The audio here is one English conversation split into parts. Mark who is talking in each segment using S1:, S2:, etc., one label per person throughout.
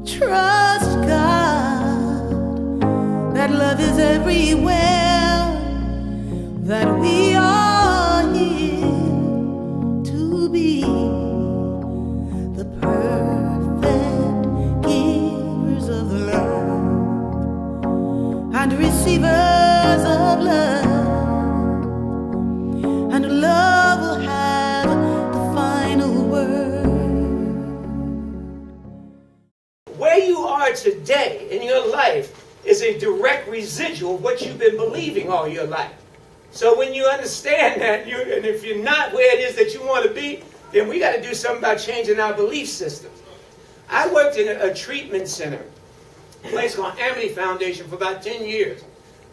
S1: Trust God that love is everywhere, that we are here to be the perfect givers of love and receivers of love, and love will have the final word.
S2: Where you are today in your life is a direct residual of what you've been believing all your life. So when you understand that, and if you're not where it is that you want to be, then we got to do something about changing our belief systems. I worked in a treatment center, a place called Amity Foundation, for about 10 years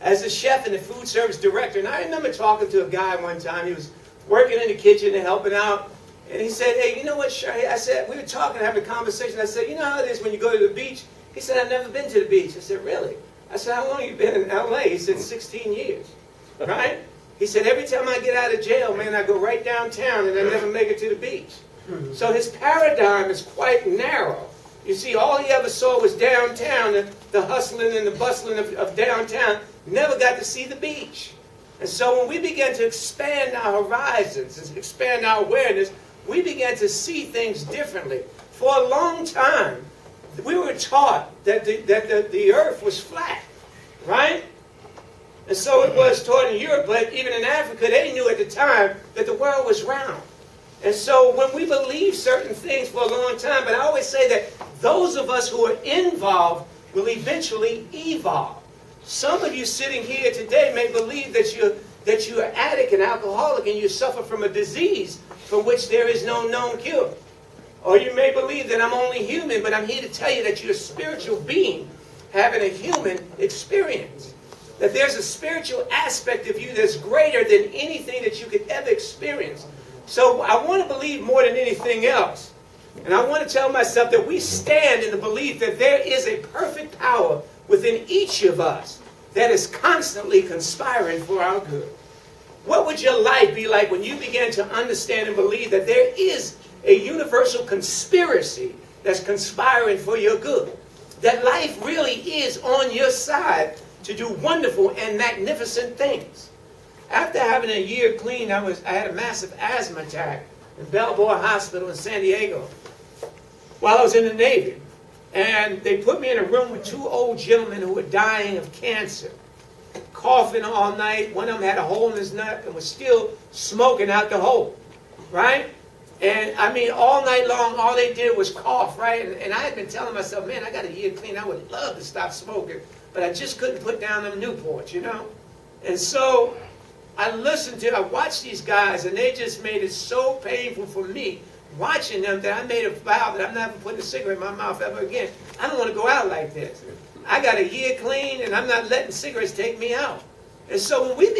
S2: as a chef and a food service director. And I remember talking to a guy one time. He was working in the kitchen and helping out. And he said, hey, you know what, Sherry? I said, we were talking, having a conversation. I said, you know how it is when you go to the beach? He said, I've never been to the beach. I said, really? I said, how long have you been in L.A.? He said, 16 years. Right? He said, every time I get out of jail, man, I go right downtown and I never make it to the beach. So his paradigm is quite narrow. You see, all he ever saw was downtown, the hustling and the bustling of downtown. Never got to see the beach. And so when we began to expand our horizons and expand our awareness, we began to see things differently. For a long time, we were taught that the earth was flat, right? And so it was taught in Europe, but even in Africa, they knew at the time that the world was round. And so when we believe certain things for a long time, but I always say that those of us who are involved will eventually evolve. Some of you sitting here today may believe that you're an addict and alcoholic and you suffer from a disease for which there is no known cure. Or you may believe that I'm only human, but I'm here to tell you that you're a spiritual being having a human experience. That there's a spiritual aspect of you that's greater than anything that you could ever experience. So I want to believe more than anything else. And I want to tell myself that we stand in the belief that there is a perfect power within each of us that is constantly conspiring for our good. What would your life be like when you began to understand and believe that there is a universal conspiracy that's conspiring for your good? That life really is on your side to do wonderful and magnificent things. After having a year clean, I had a massive asthma attack in Balboa Hospital in San Diego while I was in the Navy. And they put me in a room with two old gentlemen who were dying of cancer, coughing all night. One of them had a hole in his neck and was still smoking out the hole, right? And I mean, all night long, all they did was cough, right? And I had been telling myself, man, I got a year clean. I would love to stop smoking, but I just couldn't put down them Newports, you know? And so I watched these guys, and they just made it so painful for me watching them that I made a vow that I'm never putting a cigarette in my mouth ever again. I don't want to go out like this. I got a year clean, and I'm not letting cigarettes take me out. And so when we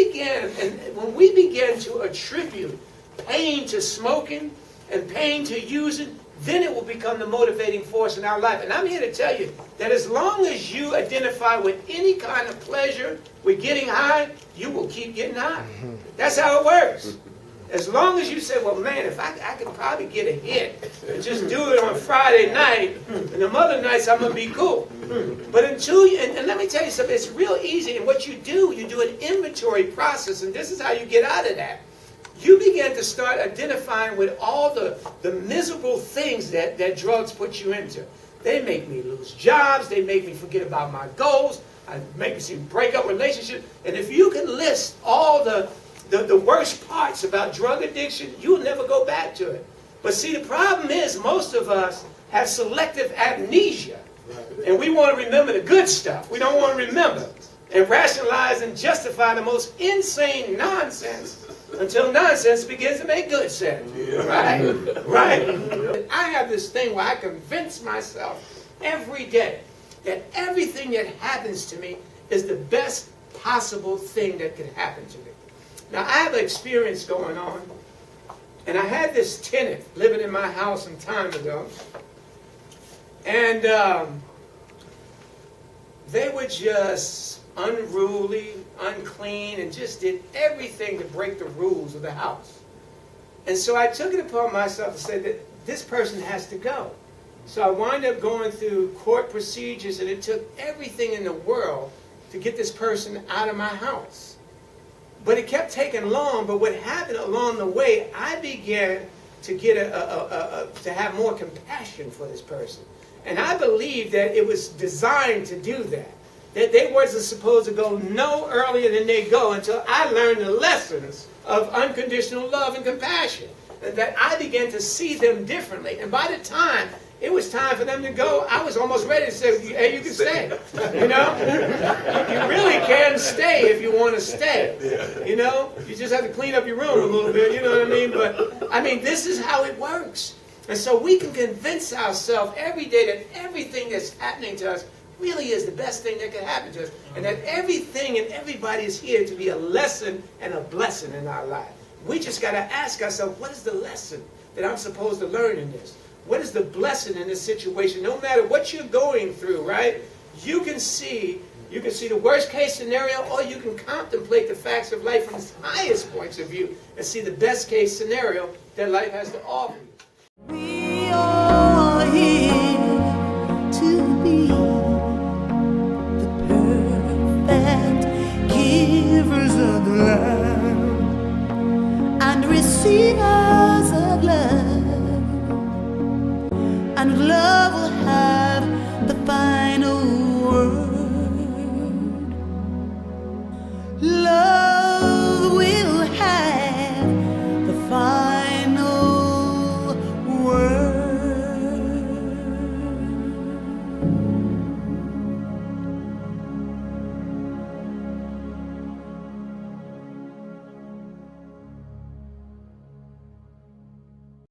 S2: began to attribute pain to smoking and pain to using, then it will become the motivating force in our life. And I'm here to tell you that as long as you identify with any kind of pleasure with getting high, you will keep getting high. That's how it works. As long as you say, well, man, if I could probably get a hit and just do it on Friday night, and the other nights I'm going to be cool. But until you, and let me tell you something, it's real easy. And what you do an inventory process, and this is how you get out of that. You begin to start identifying with all the miserable things that drugs put you into. They make me lose jobs. They make me forget about my goals. They make me break up relationships. And if you can list all the worst parts about drug addiction, you'll never go back to it. But see, the problem is most of us have selective amnesia. And we want to remember the good stuff. We don't want to remember and rationalize and justify the most insane nonsense until nonsense begins to make good sense. Right? Right? I have this thing where I convince myself every day that everything that happens to me is the best possible thing that could happen to me. Now, I have an experience going on, and I had this tenant living in my house some time ago, and they were just unruly, unclean, and just did everything to break the rules of the house. And so I took it upon myself to say that this person has to go. So I wound up going through court procedures, and it took everything in the world to get this person out of my house. But it kept taking long, but what happened along the way, I began to get to have more compassion for this person. And I believe that it was designed to do that. That they wasn't supposed to go no earlier than they go until I learned the lessons of unconditional love and compassion. And that I began to see them differently. And by the time it was time for them to go, I was almost ready to say, hey, you can stay. You know? You really can stay if you want to stay. You know? You just have to clean up your room a little bit, you know what I mean? But, I mean, this is how it works. And so we can convince ourselves every day that everything that's happening to us really is the best thing that can happen to us. And that everything and everybody is here to be a lesson and a blessing in our life. We just got to ask ourselves, what is the lesson that I'm supposed to learn in this? What is the blessing in this situation? No matter what you're going through, right? You can see the worst case scenario, or you can contemplate the facts of life from its highest points of view and see the best case scenario that life has to offer you.